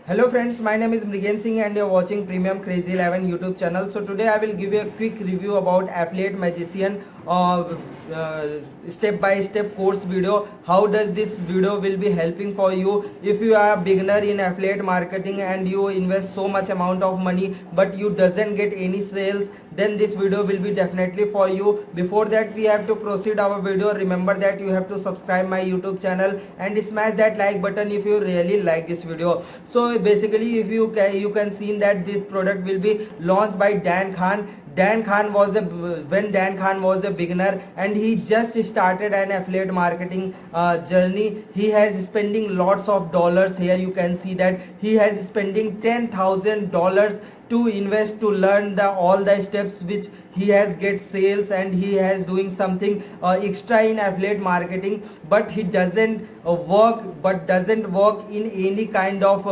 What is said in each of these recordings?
Hello friends, my name is Mrigen Singh and you're watching Premium Crazy 11 YouTube channel. So today I will give you a quick review about Affiliate Magician step by step course video. How does this video will be helping for you if you are a beginner in affiliate marketing and you invest so much amount of money but you doesn't get any sales, then this video will be definitely for you. Before that we have to proceed our video. Remember that you have to subscribe my YouTube channel and smash that like button if you really like this video. So basically if you can see that this product will be launched by Dan Khan. When Dan Khan was a beginner and he just started an affiliate marketing journey. He has spending lots of dollars. Here you can see that he has spending $10,000 to invest to learn all the steps which he has get sales, and he has doing something extra in affiliate marketing, but he doesn't doesn't work in any kind of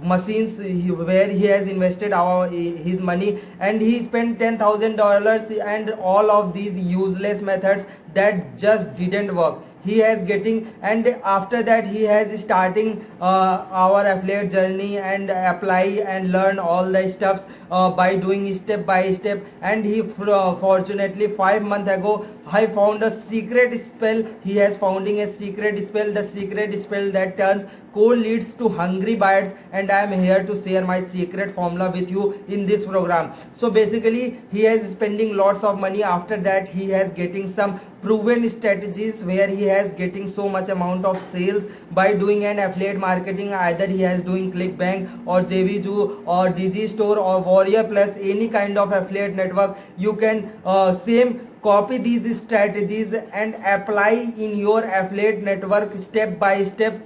machines where he has invested his money, and he spent $10,000 and all of these useless methods that just didn't work. He has getting, and after that he has starting our affiliate journey and apply and learn all the stuffs by doing step by step. And he fortunately 5 months ago I found a secret spell. He has founding a secret spell, the secret spell that turns cold leads to hungry buyers, and I am here to share my secret formula with you in this program. So basically he is spending lots of money. After that he has getting some proven strategies where he has getting so much amount of sales by doing an affiliate marketing. Either he has doing ClickBank or JVZoo or Digistore or Warrior Plus, any kind of affiliate network. You can same copy these strategies and apply in your affiliate network step by step.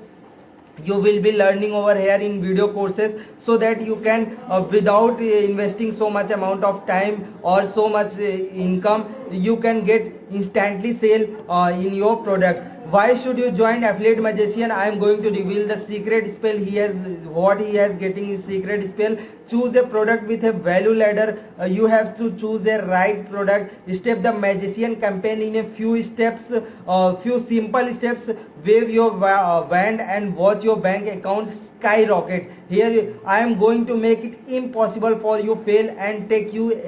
You will be learning over here in video courses, so that you can without investing so much amount of time or so much income, you can get instantly sale in your products. Why should you join Affiliate Magician? I am going to reveal the secret spell. What he has getting is secret spell. Choose a product with a value ladder. You have to choose a right product. Step the magician campaign in a few steps, few simple steps. Wave your wand and watch your bank account skyrocket. Here I am going to make it impossible for you fail and take you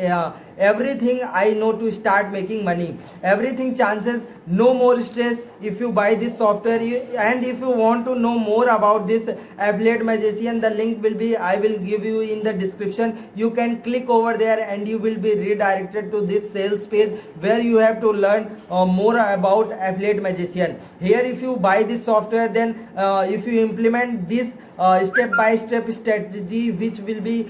everything I know to start making money. Everything chances, no more stress if you buy this software. And if you want to know more about this Affiliate Magician, the link will be, I will give you in the description. You can click over there and you will be redirected to this sales page where you have to learn more about Affiliate Magician. Here if you buy this software, then if you implement this step by step strategy which will be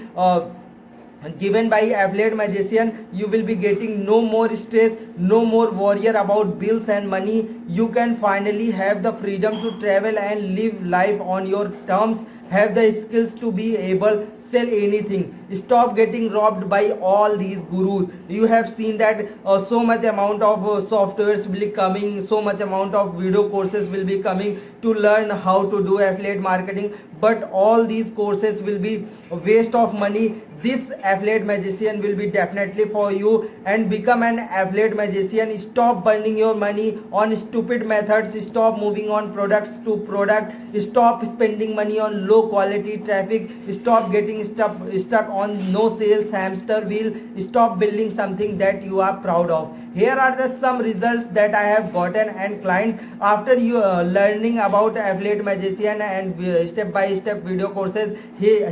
given by Affiliate Magician, you will be getting no more stress, no more worry about bills and money. You can finally have the freedom to travel and live life on your terms. Have the skills to be able sell anything. Stop getting robbed by all these gurus. You have seen that so much amount of softwares will be coming, so much amount of video courses will be coming to learn how to do affiliate marketing, but all these courses will be a waste of money. This Affiliate Magician will be definitely for you, and become an Affiliate Magician. Stop burning your money on stupid methods. Stop moving on products to product. Stop spending money on low quality traffic. Stop getting stuck on no sales hamster wheel. Stop building something that you are proud of. Here are the some results that I have gotten and clients after you learning about Affiliate Magician and step by step video courses. Here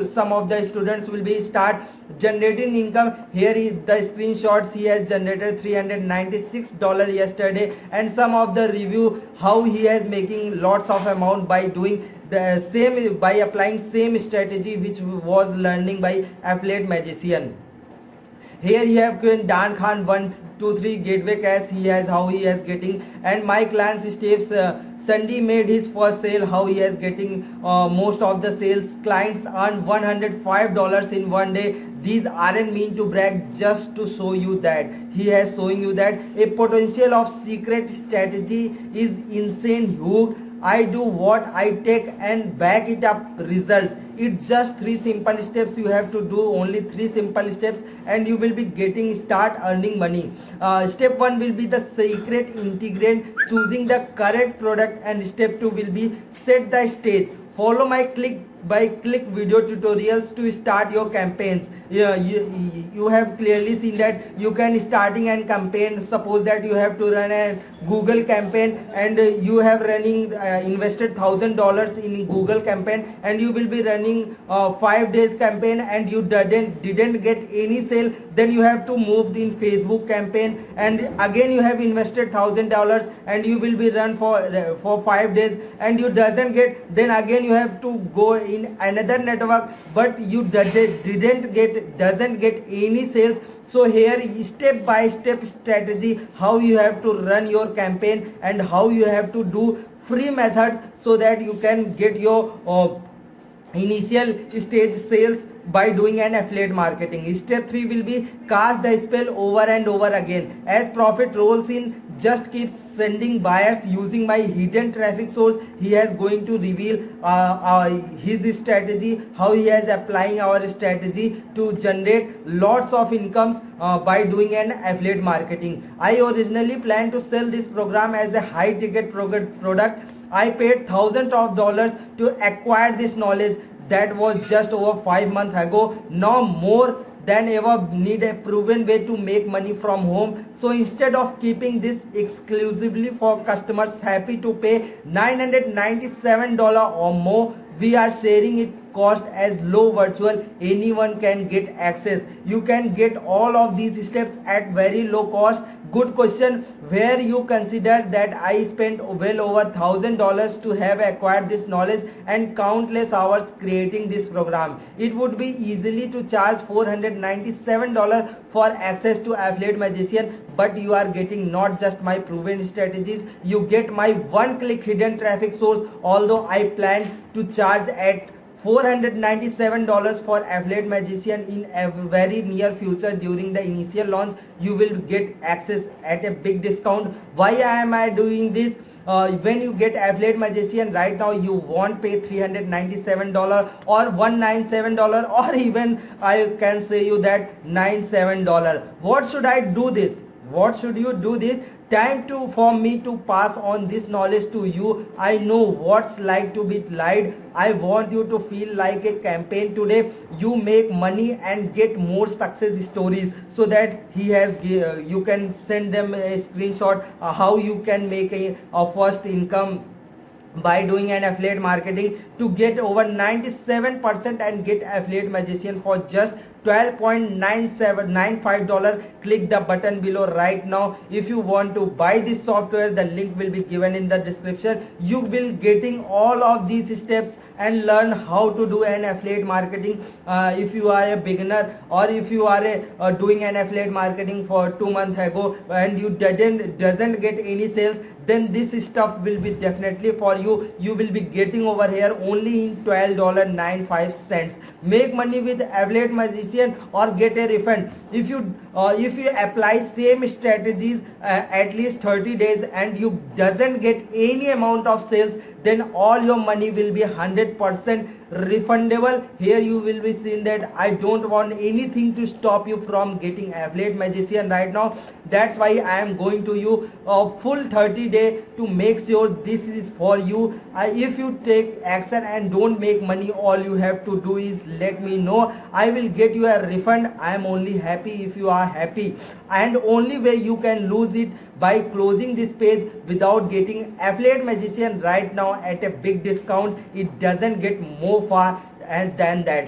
some of the students will be start generating income. Here is the screenshots. He has generated $396 yesterday, and some of the review how he has making lots of amount by doing the same, by applying same strategy which was learning by Affiliate Magician. Here you have Dan Khan 123 gateway cash. He has how he has getting, and my clients Steve's Sandy made his first sale. How he has getting most of the sales. Clients earn $105 in one day. These aren't mean to brag, just to show you that he has showing you that a potential of secret strategy is insane huge. I do what I take and back it up results. It's just 3 simple steps. You have to do only 3 simple steps and you will be getting start earning money. Step 1 will be the secret ingredient, choosing the correct product, and step 2 will be set the stage. Follow my click by click video tutorials to start your campaigns. Yeah, you have clearly seen that you can starting and campaign. Suppose that you have to run a Google campaign and you have running invested $1,000 in Google campaign, and you will be running 5 days campaign and you didn't get any sale. Then you have to move in Facebook campaign, and again you have invested $1,000 and you will be run for 5 days and you doesn't get. Then again you have to go in another network, but you doesn't get any sales. So here step by step strategy how you have to run your campaign and how you have to do free methods so that you can get your initial stage sales by doing an affiliate marketing. Step 3 will be cast the spell over and over again. As profit rolls in, just keep sending buyers using my hidden traffic source. He is going to reveal his strategy, how he is applying our strategy to generate lots of incomes by doing an affiliate marketing. I originally planned to sell this program as a high ticket product. I paid thousands of dollars to acquire this knowledge. That was just over 5 months ago. Now more than ever need a proven way to make money from home. So instead of keeping this exclusively for customers happy to pay $997 or more, we are sharing it cost as low virtual. Anyone can get access. You can get all of these steps at very low cost. Good question. Where you consider that I spent well over $1,000 to have acquired this knowledge and countless hours creating this program. It would be easily to charge $497 for access to Affiliate Magician, but you are getting not just my proven strategies, you get my one-click hidden traffic source. Although I plan to charge at $497 for Affiliate Magician in a very near future. During the initial launch, you will get access at a big discount. Why am I doing this? When you get Affiliate Magician right now, you won't pay $397 or $197, or even I can say you that $97. What should I do this? What should you do this? Time for me to pass on this knowledge to you. I know what's like to be lied. I want you to feel like a campaign today. You make money and get more success stories so that you can send them a screenshot how you can make a first income by doing an affiliate marketing to get over 97% and get Affiliate Magician for just $12.9795. Click the button below right now. If you want to buy this software, the link will be given in the description. You will getting all of these steps and learn how to do an affiliate marketing. If you are a beginner, or if you are doing an affiliate marketing for 2 months ago and you doesn't get any sales, then this stuff will be definitely for you. You will be getting over here only in $12.95. Make money with Affiliate Magician or get a refund. If you apply same strategies at least 30 days and you doesn't get any amount of sales, then all your money will be 100% refundable. Here you will be seeing that I don't want anything to stop you from getting Affiliate Magician right now. That's why I am going to you a full 30 day to make sure this is for you. If you take action and don't make money, all you have to do is let me know. I will get you a refund. I am only happy if you are happy, and only way you can lose it by closing this page without getting Affiliate Magician right now at a big discount. It doesn't get more far than that.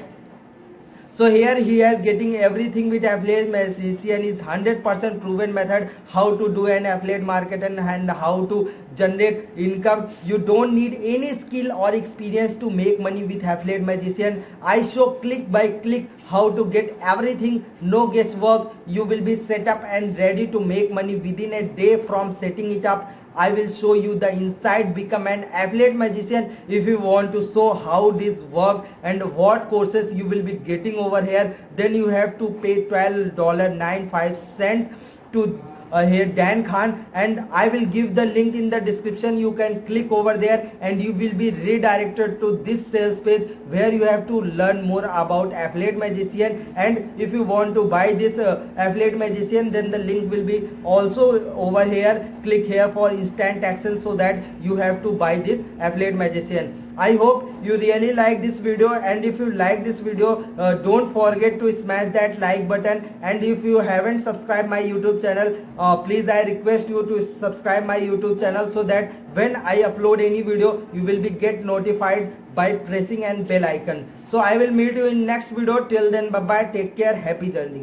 So here he is getting everything with Affiliate Magician. Is 100% proven method how to do an affiliate market and how to generate income. You don't need any skill or experience to make money with Affiliate Magician. I show click by click how to get everything, no guesswork. You will be set up and ready to make money within a day from setting it up. I will show you the inside become an Affiliate Magician. If you want to show how this work and what courses you will be getting over here, then you have to pay $12.95 to here Dan Khan, and I will give the link in the description. You can click over there and you will be redirected to this sales page where you have to learn more about Affiliate Magician. And if you want to buy this Affiliate Magician, then the link will be also over here. Click here for instant action so that you have to buy this Affiliate Magician. I hope you really like this video, and if you like this video, don't forget to smash that like button. And if you haven't subscribed my YouTube channel, please I request you to subscribe my YouTube channel so that when I upload any video, you will be get notified by pressing an bell icon. So I will meet you in next video. Till then, bye bye, take care, happy journey.